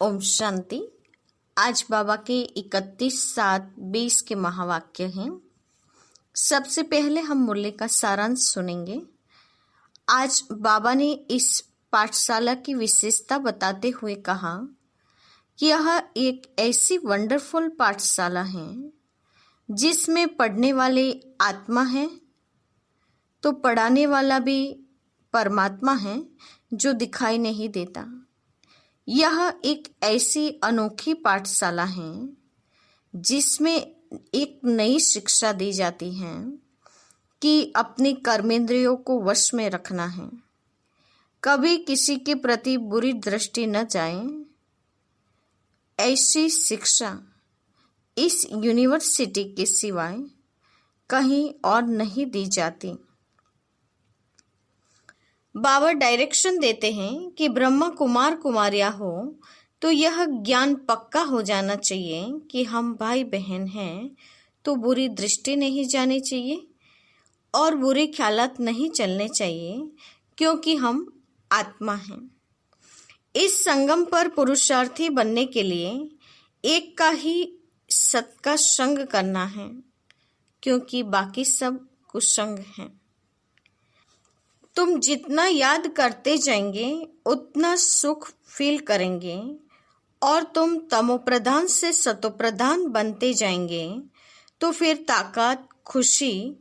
ओम शांति। आज बाबा के 31/7/20 के महावाक्य हैं। सबसे पहले हम मुरली का सारांश सुनेंगे। आज बाबा ने इस पाठशाला की विशेषता बताते हुए कहा कि यह एक ऐसी वंडरफुल पाठशाला है जिसमें पढ़ने वाले आत्मा है तो पढ़ाने वाला भी परमात्मा है जो दिखाई नहीं देता। यह एक ऐसी अनोखी पाठशाला है जिसमें एक नई शिक्षा दी जाती है कि अपने कर्मेंद्रियों को वश में रखना है, कभी किसी के प्रति बुरी दृष्टि न जाए। ऐसी शिक्षा इस यूनिवर्सिटी के सिवाय कहीं और नहीं दी जाती। बाबा डायरेक्शन देते हैं कि ब्रह्मा कुमार कुमारियां हो तो यह ज्ञान पक्का हो जाना चाहिए कि हम भाई बहन हैं, तो बुरी दृष्टि नहीं जानी चाहिए और बुरे ख्यालात नहीं चलने चाहिए क्योंकि हम आत्मा हैं। इस संगम पर पुरुषार्थी बनने के लिए एक का ही सत का संग करना है क्योंकि बाकी सब कुसंग हैं। तुम जितना याद करते जाएंगे उतना सुख फील करेंगे और तुम तमोप्रधान से सतोप्रधान बनते जाएंगे तो फिर ताकत, खुशी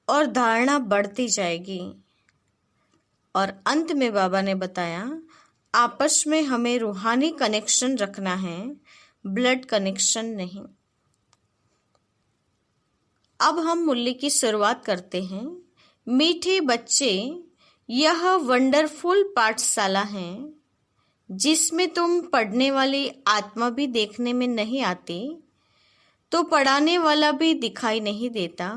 और धारणा बढ़ती जाएगी। और अंत में बाबा ने बताया आपस में हमें रूहानी कनेक्शन रखना है, ब्लड कनेक्शन नहीं। अब हम मुरली की शुरुआत करते हैं। मीठे बच्चे, यह वंडरफुल पाठशाला है जिसमें तुम पढ़ने वाली आत्मा भी देखने में नहीं आती तो पढ़ाने वाला भी दिखाई नहीं देता।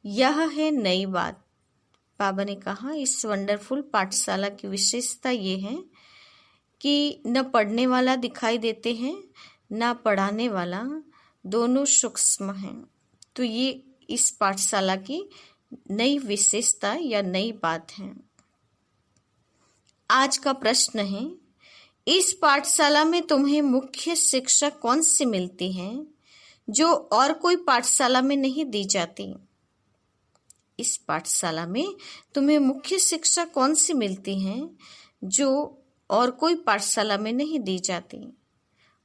यह है नई बात। बाबा ने कहा इस वंडरफुल पाठशाला की विशेषता ये है कि न पढ़ने वाला दिखाई देते हैं न पढ़ाने वाला, दोनों सूक्ष्म हैं। तो ये इस पाठशाला की नई विशेषता या नई बात है। आज का प्रश्न है, इस पाठशाला में तुम्हें मुख्य शिक्षा कौन सी मिलती है जो और कोई पाठशाला में नहीं दी जाती? इस पाठशाला में तुम्हें मुख्य शिक्षा कौन सी मिलती है जो और कोई पाठशाला में नहीं दी जाती?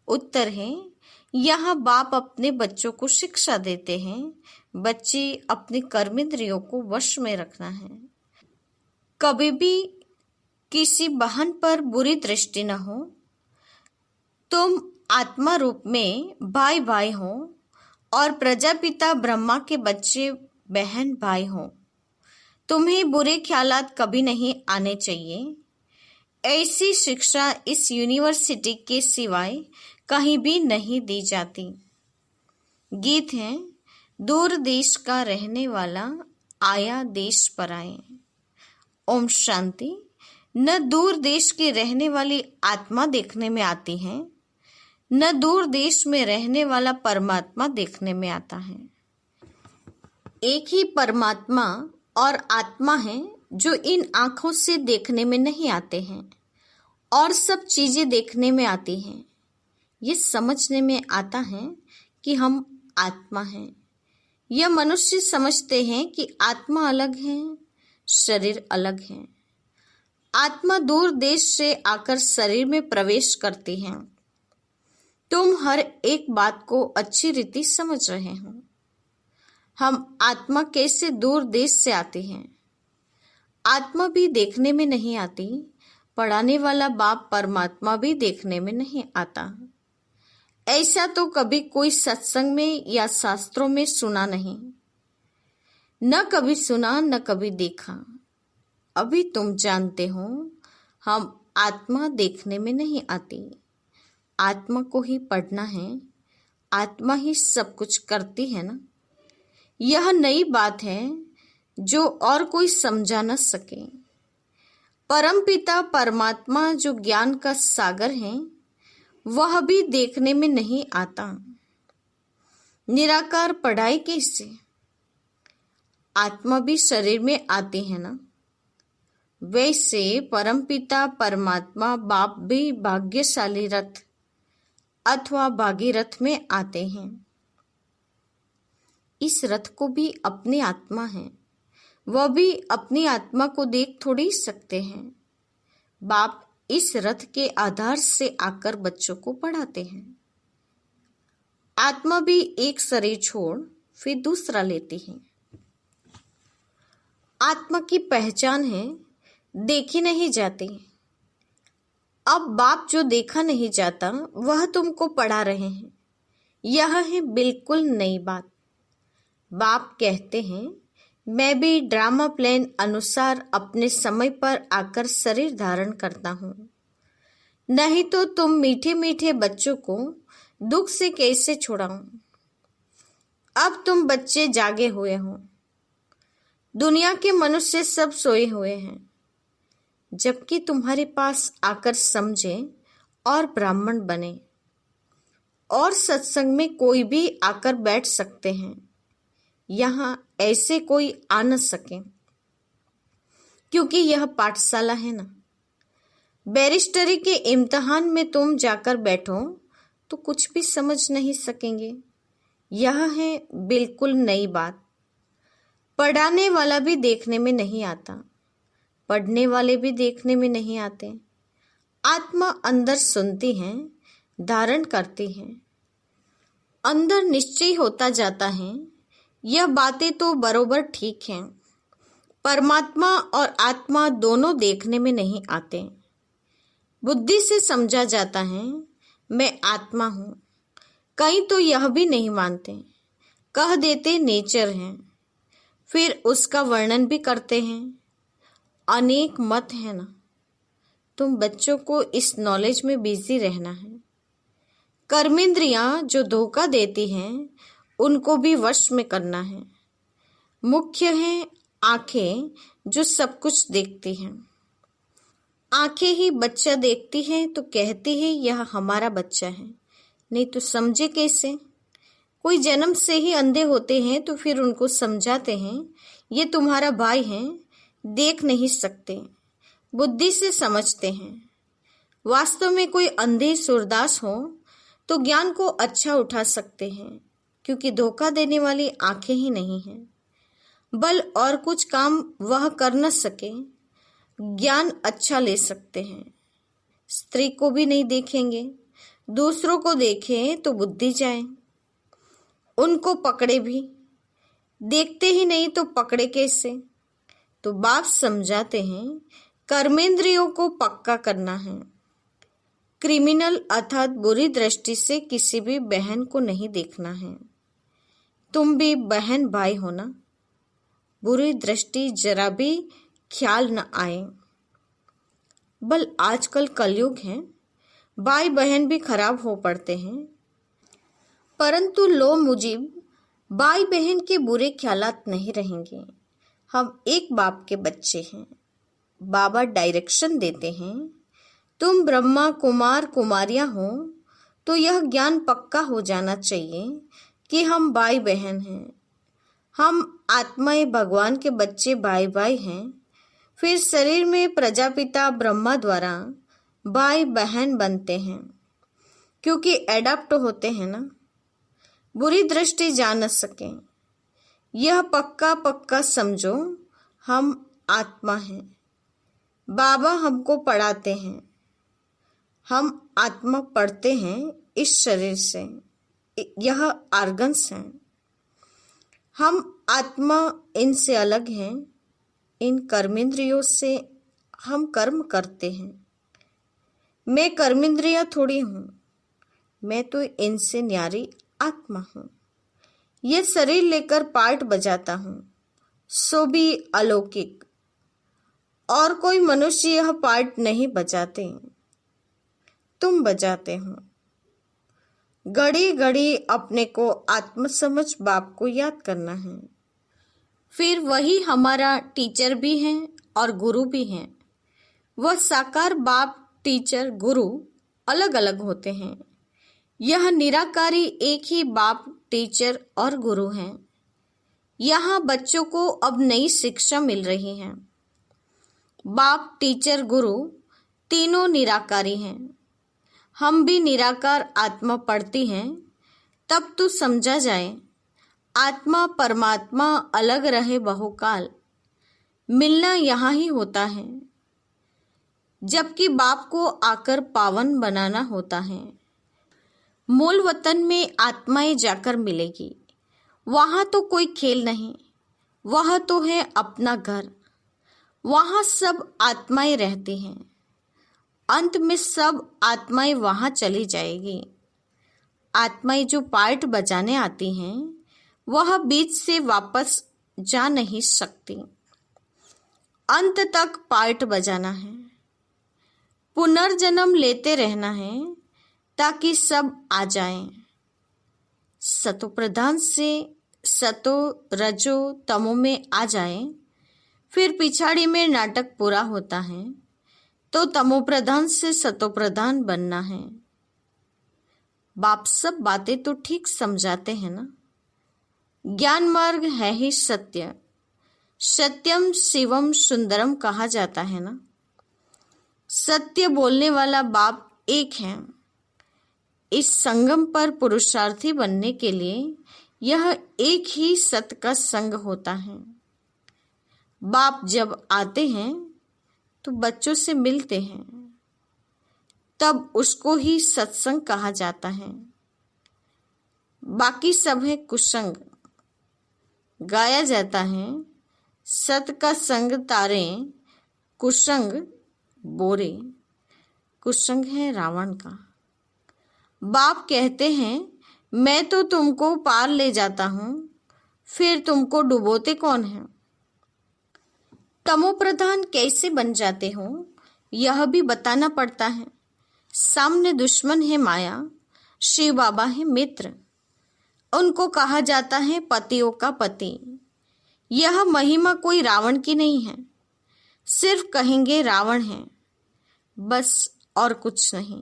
उत्तर है, यहाँ बाप अपने बच्चों को शिक्षा देते हैं। बच्चे अपने कर्मेंद्रियों को वश में रखना है, कभी भी किसी बहन पर बुरी दृष्टि न हो। तुम आत्मा रूप में भाई भाई हो और प्रजापिता ब्रह्मा के बच्चे बहन भाई हो। तुम्हें बुरे ख्यालात कभी नहीं आने चाहिए। ऐसी शिक्षा इस यूनिवर्सिटी के सिवाय कहीं भी नहीं दी जाती। गीत है, दूर देश का रहने वाला आया देश पर आए। ओम शांति। न दूर देश के रहने वाली आत्मा देखने में आती है, न दूर देश में रहने वाला परमात्मा देखने में आता है। एक ही परमात्मा और आत्मा है जो इन आंखों से देखने में नहीं आते हैं और सब चीजें देखने में आती हैं। ये समझने में आता है कि हम आत्मा हैं। यह मनुष्य समझते हैं कि आत्मा अलग है, शरीर अलग है। आत्मा दूर देश से आकर शरीर में प्रवेश करती है। तुम हर एक बात को अच्छी रीति समझ रहे हो। हम आत्मा कैसे दूर देश से आते हैं? आत्मा भी देखने में नहीं आती, पढ़ाने वाला बाप परमात्मा भी देखने में नहीं आता। ऐसा तो कभी कोई सत्संग में या शास्त्रों में सुना नहीं, न कभी सुना न कभी देखा। अभी तुम जानते हो हम आत्मा देखने में नहीं आती। आत्मा को ही पढ़ना है, आत्मा ही सब कुछ करती है ना। यह नई बात है जो और कोई समझा न सके। परमपिता परमात्मा जो ज्ञान का सागर है वह भी देखने में नहीं आता। निराकार पढ़ाई कैसे? आत्मा भी शरीर में आती है ना। वैसे परमपिता परमात्मा बाप भी भाग्यशाली रथ अथवा भागीरथ में आते हैं। इस रथ को भी अपनी आत्मा है, वह भी अपनी आत्मा को देख थोड़ी सकते हैं। बाप इस रथ के आधार से आकर बच्चों को पढ़ाते हैं। आत्मा भी एक शरीर छोड़ फिर दूसरा लेती है। आत्मा की पहचान है देखी नहीं जाती। अब बाप जो देखा नहीं जाता वह तुमको पढ़ा रहे हैं। यह है बिल्कुल नई बात। बाप कहते हैं मैं भी ड्रामा प्लान अनुसार अपने समय पर आकर शरीर धारण करता हूँ, नहीं तो तुम मीठे मीठे बच्चों को दुख से कैसे छुड़ाऊं। अब तुम बच्चे जागे हुए हो, दुनिया के मनुष्य सब सोए हुए हैं, जबकि तुम्हारे पास आकर समझे और ब्राह्मण बने। और सत्संग में कोई भी आकर बैठ सकते हैं, यहाँ ऐसे कोई आ न सके, क्योंकि यह पाठशाला है ना। बैरिस्टरी के इम्तिहान में तुम जाकर बैठो तो कुछ भी समझ नहीं सकेंगे। यह है बिल्कुल नई बात। पढ़ाने वाला भी देखने में नहीं आता, पढ़ने वाले भी देखने में नहीं आते। आत्मा अंदर सुनती है, धारण करती है, अंदर निश्चय होता जाता है। यह बातें तो बरोबर ठीक हैं। परमात्मा और आत्मा दोनों देखने में नहीं आते। बुद्धि से समझा जाता है मैं आत्मा हूँ। कई तो यह भी नहीं मानते, कह देते नेचर है, फिर उसका वर्णन भी करते हैं। अनेक मत है ना। तुम बच्चों को इस नॉलेज में बिजी रहना है। कर्मेंद्रियां जो धोखा देती हैं उनको भी वश में करना है। मुख्य है आंखें जो सब कुछ देखती हैं। आंखें ही बच्चा देखती हैं तो कहती है यह हमारा बच्चा है, नहीं तो समझे कैसे। कोई जन्म से ही अंधे होते हैं तो फिर उनको समझाते हैं ये तुम्हारा भाई है, देख नहीं सकते, बुद्धि से समझते हैं। वास्तव में कोई अंधे सूरदास हो तो ज्ञान को अच्छा उठा सकते हैं, क्योंकि धोखा देने वाली आंखें ही नहीं हैं। बल और कुछ काम वह कर न सके, ज्ञान अच्छा ले सकते हैं। स्त्री को भी नहीं देखेंगे, दूसरों को देखें तो बुद्धि जाए। उनको पकड़े भी, देखते ही नहीं तो पकड़े कैसे। तो बाप समझाते हैं कर्मेंद्रियों को पक्का करना है। क्रिमिनल अर्थात बुरी दृष्टि से किसी भी बहन को नहीं देखना है। तुम भी बहन भाई हो ना, बुरी दृष्टि जरा भी ख्याल न आए। बल आजकल कलयुग है, भाई बहन भी खराब हो पड़ते हैं, परंतु लो मुजीब भाई बहन के बुरे ख्यालात नहीं रहेंगे। हम एक बाप के बच्चे हैं। बाबा डायरेक्शन देते हैं तुम ब्रह्मा कुमार कुमारियां हो तो यह ज्ञान पक्का हो जाना चाहिए कि हम भाई बहन हैं। हम आत्माएं भगवान के बच्चे भाई भाई हैं। फिर शरीर में प्रजापिता ब्रह्मा द्वारा भाई बहन बनते हैं, क्योंकि एडाप्ट होते हैं ना। बुरी दृष्टि जा न सके। यह पक्का पक्का समझो हम आत्मा हैं। बाबा हमको पढ़ाते हैं, हम आत्मा पढ़ते हैं इस शरीर से। यह आर्गन्स हैं। हम आत्मा इनसे अलग हैं। इन कर्मेंद्रियों से हम कर्म करते हैं। मैं कर्मेंद्रियां थोड़ी हूँ, मैं तो इनसे न्यारी आत्मा हूँ। ये शरीर लेकर पार्ट बजाता हूँ, सो भी अलौकिक। और कोई मनुष्य यह पार्ट नहीं बजाते, तुम बजाते हो। घड़ी घड़ी अपने को आत्म समझ बाप को याद करना है। फिर वही हमारा टीचर भी हैं और गुरु भी हैं। वह साकार बाप टीचर गुरु अलग अलग होते हैं। यह निराकारी एक ही बाप टीचर और गुरु हैं। यहाँ बच्चों को अब नई शिक्षा मिल रही है। बाप, टीचर, गुरु तीनों निराकारी हैं। हम भी निराकार आत्मा पढ़ती हैं। तब तो समझा जाए आत्मा परमात्मा अलग रहे बहुकाल, मिलना यहाँ ही होता है। जबकि बाप को आकर पावन बनाना होता है। मूल वतन में आत्माएं जाकर मिलेगी। वहाँ तो कोई खेल नहीं, वह तो है अपना घर। वहाँ सब आत्माएं रहती हैं। अंत में सब आत्माएं वहाँ चली जाएगी। आत्माएं जो पार्ट बजाने आती हैं वह बीच से वापस जा नहीं सकती। अंत तक पार्ट बजाना है, पुनर्जन्म लेते रहना है ताकि सब आ जाएं। सतो प्रधान से सतो रजो तमो में आ जाएं, फिर पिछाड़ी में नाटक पूरा होता है तो तमो प्रधान से सतो प्रधान बनना है। बाप सब बातें तो ठीक समझाते हैं ना। ज्ञान मार्ग है ही सत्य, सत्यम शिवम सुंदरम कहा जाता है ना। सत्य बोलने वाला बाप एक है। इस संगम पर पुरुषार्थी बनने के लिए यह एक ही सत्य का संग होता है। बाप जब आते हैं तो बच्चों से मिलते हैं, तब उसको ही सत्संग कहा जाता है। बाकी सब है कुसंग। गाया जाता है सत का संग तारे, कुसंग बोरे। कुसंग है रावण का। बाप कहते हैं मैं तो तुमको पार ले जाता हूं, फिर तुमको डुबोते कौन है। तमो प्रधान कैसे बन जाते हो यह भी बताना पड़ता है। सामने दुश्मन है माया, शिव बाबा है मित्र। उनको कहा जाता है पतियों का पति। यह महिमा कोई रावण की नहीं है। सिर्फ कहेंगे रावण है, बस और कुछ नहीं।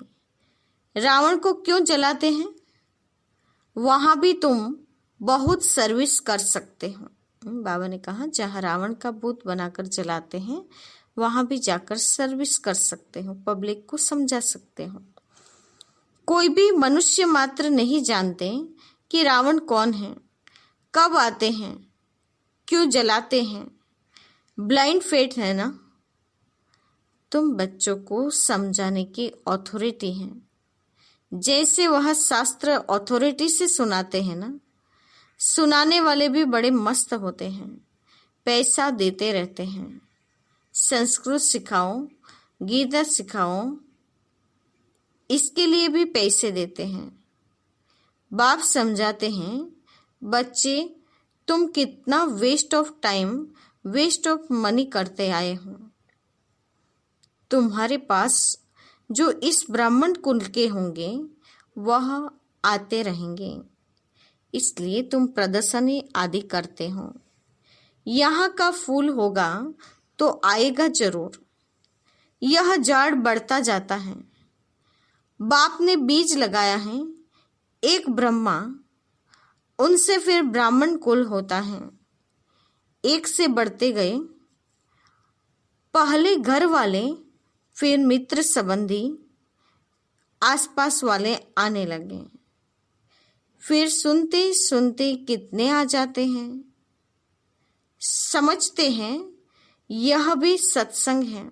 रावण को क्यों जलाते हैं? वहां भी तुम बहुत सर्विस कर सकते हो। बाबा ने कहा जहाँ रावण का भूत बनाकर जलाते हैं वहां भी जाकर सर्विस कर सकते हो, पब्लिक को समझा सकते हो। कोई भी मनुष्य मात्र नहीं जानते कि रावण कौन है, कब आते हैं, क्यों जलाते हैं। ब्लाइंड फेट है ना। तुम बच्चों को समझाने की अथॉरिटी है। जैसे वह शास्त्र अथॉरिटी से सुनाते हैं ना, सुनाने वाले भी बड़े मस्त होते हैं, पैसा देते रहते हैं। संस्कृत सिखाओ, गीता सिखाओ, इसके लिए भी पैसे देते हैं। बाप समझाते हैं बच्चे तुम कितना waste of time, waste of money करते आए हो। तुम्हारे पास जो इस ब्राह्मण कुल के होंगे वह आते रहेंगे, इसलिए तुम प्रदर्शनी आदि करते हो। यहाँ का फूल होगा तो आएगा जरूर। यह झाड़ बढ़ता जाता है। बाप ने बीज लगाया है, एक ब्रह्मा, उनसे फिर ब्राह्मण कुल होता है। एक से बढ़ते गए, पहले घर वाले, फिर मित्र संबंधी, आसपास वाले आने लगे। फिर सुनते सुनते कितने आ जाते हैं। समझते हैं यह भी सत्संग है,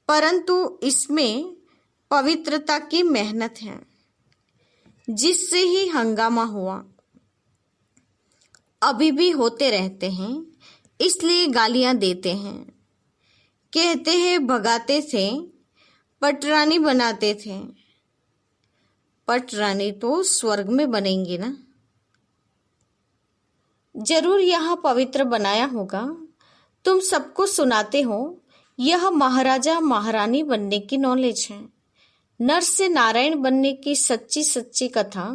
परंतु इसमें पवित्रता की मेहनत है, जिससे ही हंगामा हुआ। अभी भी होते रहते हैं, इसलिए गालियां देते हैं। कहते हैं भगाते थे, पटरानी बनाते थे। पटरानी तो स्वर्ग में बनेंगी ना। जरूर यहाँ पवित्र बनाया होगा। तुम सबको सुनाते हो, यह महाराजा महारानी बनने की नॉलेज है। नर से नारायण बनने की सच्ची सच्ची कथा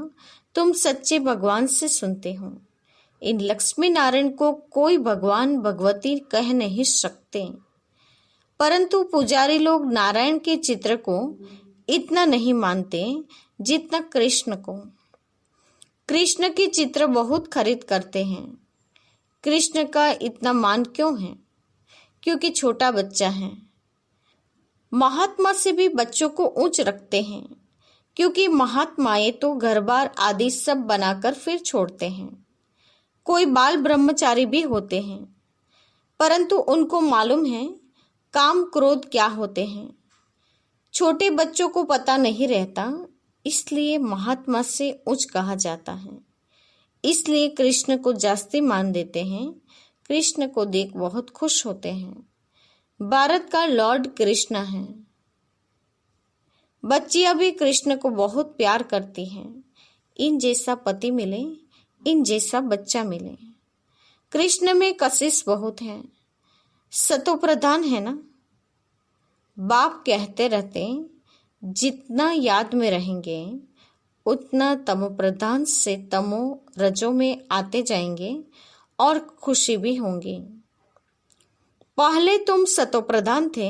तुम सच्चे भगवान से सुनते हो। इन लक्ष्मी नारायण को कोई भगवान भगवती कह नहीं सकते, परंतु पुजारी लोग नारायण के चित्र को इतना नहीं मानते जितना कृष्ण को। कृष्ण की चित्र बहुत खरीद करते हैं। कृष्ण का इतना मान क्यों है? क्योंकि छोटा बच्चा है। महात्मा से भी बच्चों को ऊंच रखते हैं, क्योंकि महात्माएं तो घर बार आदि सब बनाकर फिर छोड़ते हैं। कोई बाल ब्रह्मचारी भी होते हैं, परंतु उनको मालूम है काम क्रोध क्या होते हैं। छोटे बच्चों को पता नहीं रहता, इसलिए महात्मा से उच्च कहा जाता है। इसलिए कृष्ण को जास्ती मान देते हैं। कृष्ण को देख बहुत खुश होते हैं। भारत का लॉर्ड कृष्ण है। बच्चियां भी कृष्ण को बहुत प्यार करती हैं। इन जैसा पति मिले, इन जैसा बच्चा मिले। कृष्ण में कशिश बहुत है, सतो प्रधान है ना। बाप कहते रहते जितना याद में रहेंगे उतना तमो प्रधान से तमो रजो में आते जाएंगे और खुशी भी होंगी। पहले तुम सतो प्रधान थे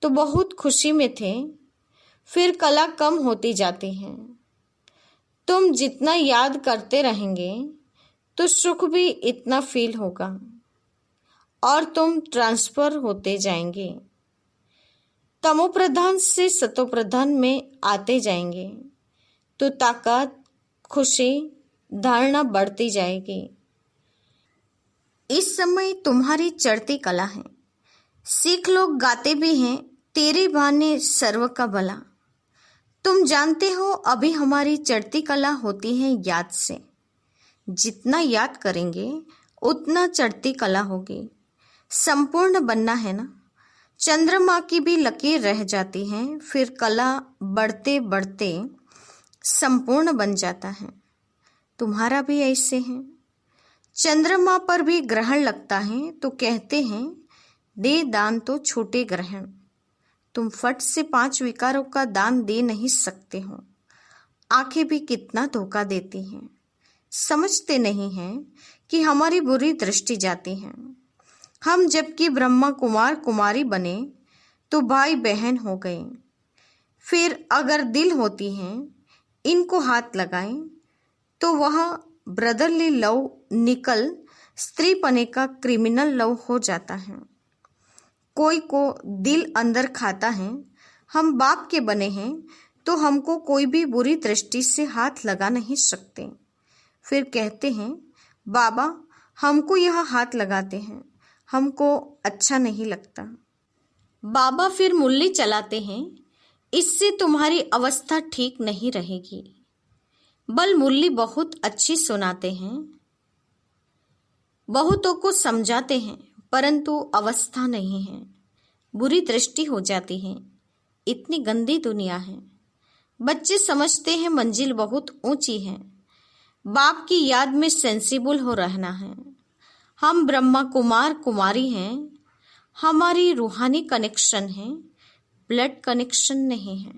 तो बहुत खुशी में थे, फिर कला कम होती जाती है। तुम जितना याद करते रहेंगे तो सुख भी इतना फील होगा और तुम ट्रांसफर होते जाएंगे। तमो प्रधान से सतो प्रधान में आते जाएंगे तो ताकत, खुशी, धारणा बढ़ती जाएगी। इस समय तुम्हारी चढ़ती कला है। सिख लोग गाते भी हैं, तेरे बहाने सर्व का भला। तुम जानते हो अभी हमारी चढ़ती कला होती है याद से। जितना याद करेंगे उतना चढ़ती कला होगी। संपूर्ण बनना है ना। चंद्रमा की भी लकीर रह जाती है, फिर कला बढ़ते बढ़ते संपूर्ण बन जाता है। तुम्हारा भी ऐसे है। चंद्रमा पर भी ग्रहण लगता है तो कहते हैं दे दान तो छोटे ग्रहण। तुम फट से 5 विकारों का दान दे नहीं सकते हो। आंखें भी कितना धोखा देती हैं। समझते नहीं हैं कि हमारी बुरी दृष्टि जाती है। हम जबकि ब्रह्मा कुमार कुमारी बने तो भाई बहन हो गए। फिर अगर दिल होती हैं इनको हाथ लगाएं तो वह ब्रदरली लव निकल स्त्री पने का क्रिमिनल लव हो जाता है। कोई को दिल अंदर खाता है। हम बाप के बने हैं तो हमको कोई भी बुरी दृष्टि से हाथ लगा नहीं सकते। फिर कहते हैं बाबा हमको यह हाथ लगाते हैं, हमको अच्छा नहीं लगता। बाबा फिर मुरली चलाते हैं, इससे तुम्हारी अवस्था ठीक नहीं रहेगी। बल मुरली बहुत अच्छी सुनाते हैं, बहुतों को समझाते हैं, परंतु अवस्था नहीं है। बुरी दृष्टि हो जाती है। इतनी गंदी दुनिया है। बच्चे समझते हैं मंजिल बहुत ऊंची है। बाप की याद में सेंसिबल हो रहना है। हम ब्रह्मा कुमार कुमारी हैं। हमारी रूहानी कनेक्शन है, ब्लड कनेक्शन नहीं है।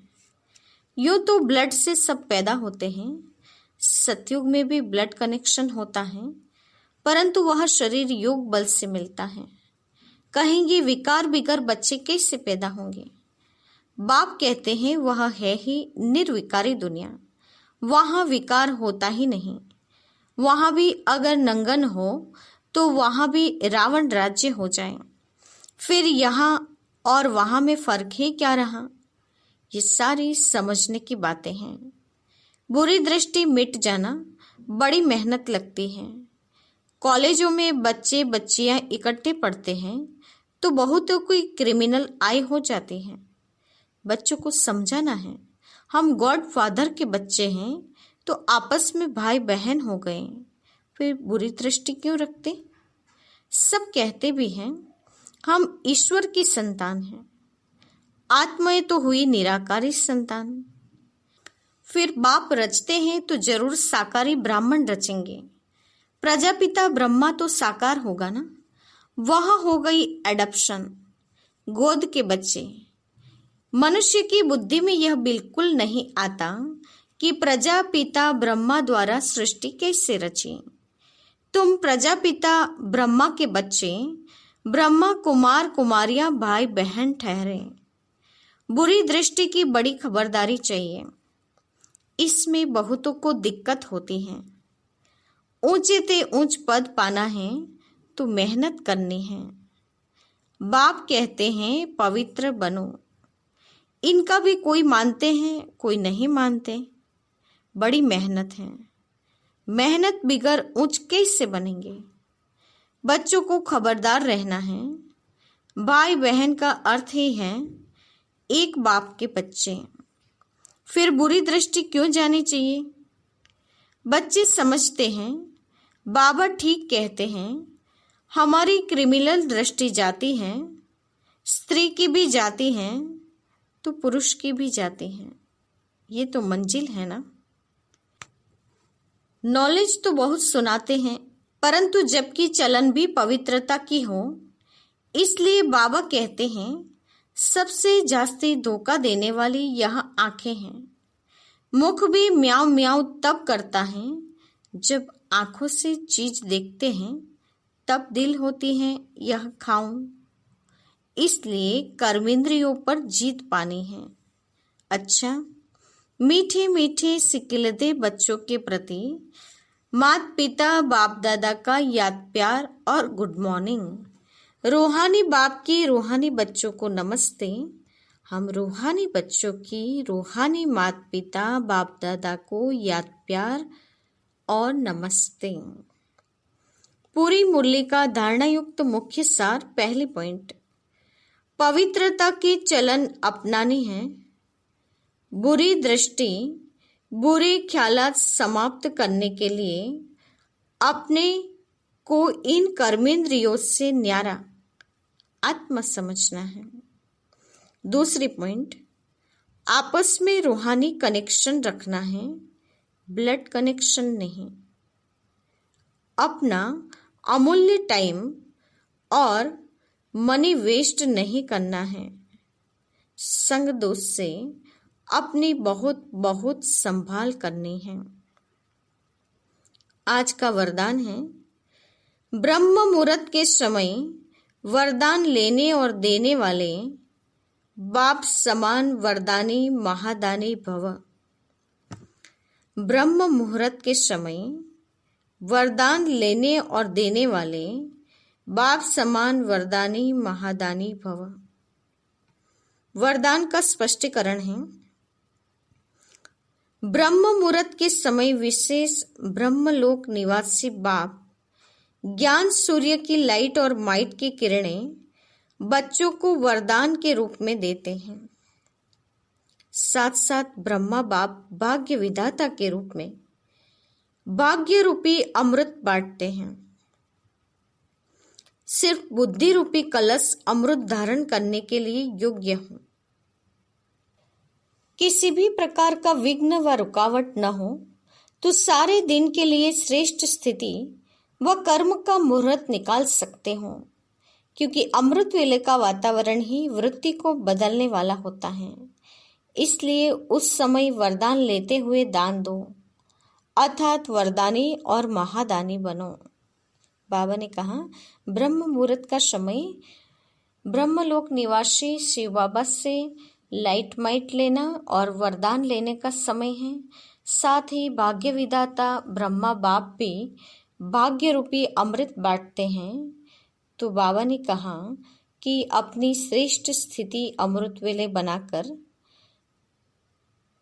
यूँ तो ब्लड से सब पैदा होते हैं। सतयुग में भी ब्लड कनेक्शन होता है, परंतु वह शरीर योग बल से मिलता है। कहेंगे विकार बिगर बच्चे कैसे पैदा होंगे। बाप कहते हैं वह है ही निर्विकारी दुनिया। वहाँ विकार होता ही नहीं। वहाँ भी अगर नंगन हो तो वहाँ भी रावण राज्य हो जाए। फिर यहाँ और वहाँ में फर्क है क्या रहा। ये सारी समझने की बातें हैं। बुरी दृष्टि मिट जाना बड़ी मेहनत लगती है। कॉलेजों में बच्चे बच्चियां इकट्ठे पढ़ते हैं तो बहुतों की क्रिमिनल आई हो जाती है। बच्चों को समझाना है हम गॉड फादर के बच्चे हैं तो आपस में भाई बहन हो गए, फिर बुरी दृष्टि क्यों रखते। सब कहते भी हैं हम ईश्वर की संतान हैं। आत्माएं तो हुई निराकारी संतान। फिर बाप रचते हैं तो जरूर साकारी ब्राह्मण रचेंगे। प्रजापिता ब्रह्मा तो साकार होगा ना। वह हो गई एडॉप्शन, गोद के बच्चे। मनुष्य की बुद्धि में यह बिल्कुल नहीं आता कि प्रजापिता ब्रह्मा द्वारा सृष्टि कैसे रची। तुम प्रजापिता ब्रह्मा के बच्चे, ब्रह्मा कुमार कुमारियां भाई बहन ठहरे। बुरी दृष्टि की बड़ी खबरदारी चाहिए। इसमें बहुतों को दिक्कत होती है। ऊंचे ते ऊंच पद पाना है तो मेहनत करनी है। बाप कहते हैं पवित्र बनो। इनका भी कोई मानते हैं, कोई नहीं मानते। बड़ी मेहनत है, मेहनत बिगर ऊंच कैसे बनेंगे। बच्चों को खबरदार रहना है। भाई बहन का अर्थ ही है एक बाप के बच्चे। फिर बुरी दृष्टि क्यों जानी चाहिए। बच्चे समझते हैं बाबा ठीक कहते हैं, हमारी क्रिमिनल दृष्टि जाती है, स्त्री की भी जाती है तो पुरुष की भी जाती है। ये तो मंजिल है ना। नॉलेज तो बहुत सुनाते हैं, परंतु जबकि चलन भी पवित्रता की हो, इसलिए बाबा कहते हैं सबसे जास्ती धोखा देने वाली यह आंखें हैं। मुख भी म्याऊं म्याऊं तब करता है जब आंखों से चीज देखते हैं, तब दिल होती है यह खाऊं। इसलिए कर्मेंद्रियों पर जीत पानी है। अच्छा, मीठे मीठे सिकिलते बच्चों के प्रति माता पिता बाप दादा का याद प्यार और गुड मॉर्निंग। रूहानी बाप की रूहानी बच्चों को नमस्ते। हम रूहानी बच्चों की रूहानी माता पिता बाप दादा को याद प्यार और नमस्ते। पूरी मुरली का धारणा युक्त मुख्य सार। पहली पॉइंट, पवित्रता के चलन अपनानी है। बुरी दृष्टि बुरे ख्यालात समाप्त करने के लिए अपने को इन कर्मेंद्रियों से न्यारा आत्मा समझना है। दूसरी पॉइंट, आपस में रूहानी कनेक्शन रखना है, ब्लड कनेक्शन नहीं। अपना अमूल्य टाइम और मनी वेस्ट नहीं करना है। संग दोष से अपनी बहुत बहुत संभाल करनी है। आज का वरदान है, ब्रह्म मुहूर्त के समय वरदान लेने और देने वाले बाप समान वरदानी महादानी भव। ब्रह्म मुहूर्त के समय वरदान लेने और देने वाले बाप समान वरदानी महादानी भव। वरदान का स्पष्टीकरण है, ब्रह्म मुहूर्त के समय विशेष ब्रह्मलोक निवासी बाप ज्ञान सूर्य की लाइट और माइट की किरणें बच्चों को वरदान के रूप में देते हैं। साथ साथ ब्रह्मा बाप भाग्य विधाता के रूप में भाग्य रूपी अमृत बांटते हैं। सिर्फ बुद्धि रूपी कलश अमृत धारण करने के लिए योग्य हो। किसी भी प्रकार का विघ्न व रुकावट न हो तो सारे दिन के लिए श्रेष्ठ स्थिति व कर्म का मुहूर्त निकाल सकते हो, क्योंकि अमृत वेले का वातावरण ही वृत्ति को बदलने वाला होता है। इसलिए उस समय वरदान लेते हुए दान दो, अर्थात वरदानी और महादानी बनो। बाबा ने कहा, ब्रह्म मुहूर्त का समय ब्रह्मलोक निवासी शिव बाबा से लाइट माइट लेना और वरदान लेने का समय है। साथ ही भाग्य विधाता ब्रह्मा बाप भी भाग्य रूपी अमृत बांटते हैं। तो बाबा ने कहा कि अपनी श्रेष्ठ स्थिति अमृत वेले बनाकर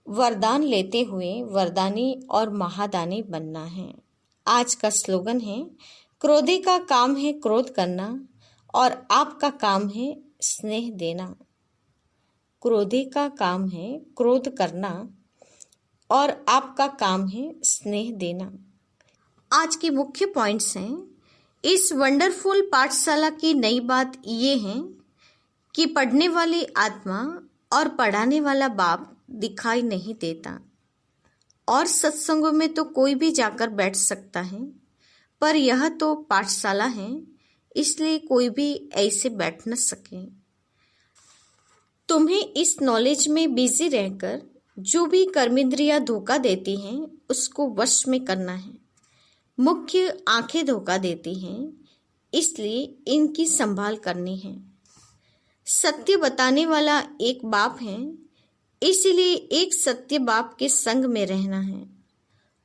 वरदान लेते हुए वरदानी और महादानी बनना है। आज का स्लोगन है, क्रोधी का काम है क्रोध करना और आपका काम है स्नेह देना। क्रोधी का काम है क्रोध करना और आपका काम है स्नेह देना। आज के मुख्य पॉइंट्स हैं, इस वंडरफुल पाठशाला की नई बात ये है कि पढ़ने वाली आत्मा और पढ़ाने वाला बाप दिखाई नहीं देता और सत्संगों में तो कोई भी जाकर बैठ सकता है, पर यह तो पाठशाला है, इसलिए कोई भी ऐसे बैठ न सके। तुम्हें इस नॉलेज में बिजी रहकर जो भी कर्मेंद्रियां धोखा देती हैं उसको वश में करना है। मुख्य आंखें धोखा देती हैं, इसलिए इनकी संभाल करनी है। सत्य बताने वाला एक बाप है, इसीलिए एक सत्य बाप के संग में रहना है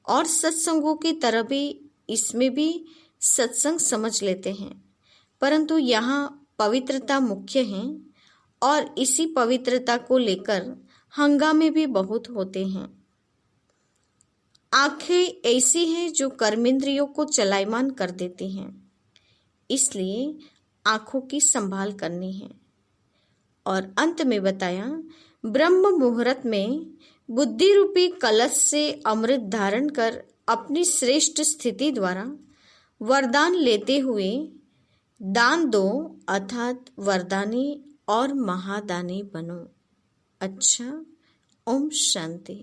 और सत्संगों की तरह भी इसमें भी सत्संग समझ लेते हैं, परंतु यहाँ पवित्रता मुख्य है और इसी पवित्रता को लेकर हंगामे भी बहुत होते हैं। आंखें ऐसी हैं जो कर्मेंद्रियों को चलायमान कर देती हैं, इसलिए आंखों की संभाल करनी है। और अंत में बताया, ब्रह्म मुहूर्त में बुद्धि रूपी कलश से अमृत धारण कर अपनी श्रेष्ठ स्थिति द्वारा वरदान लेते हुए दान दो, अर्थात वरदानी और महादानी बनो। अच्छा, ओम शांति।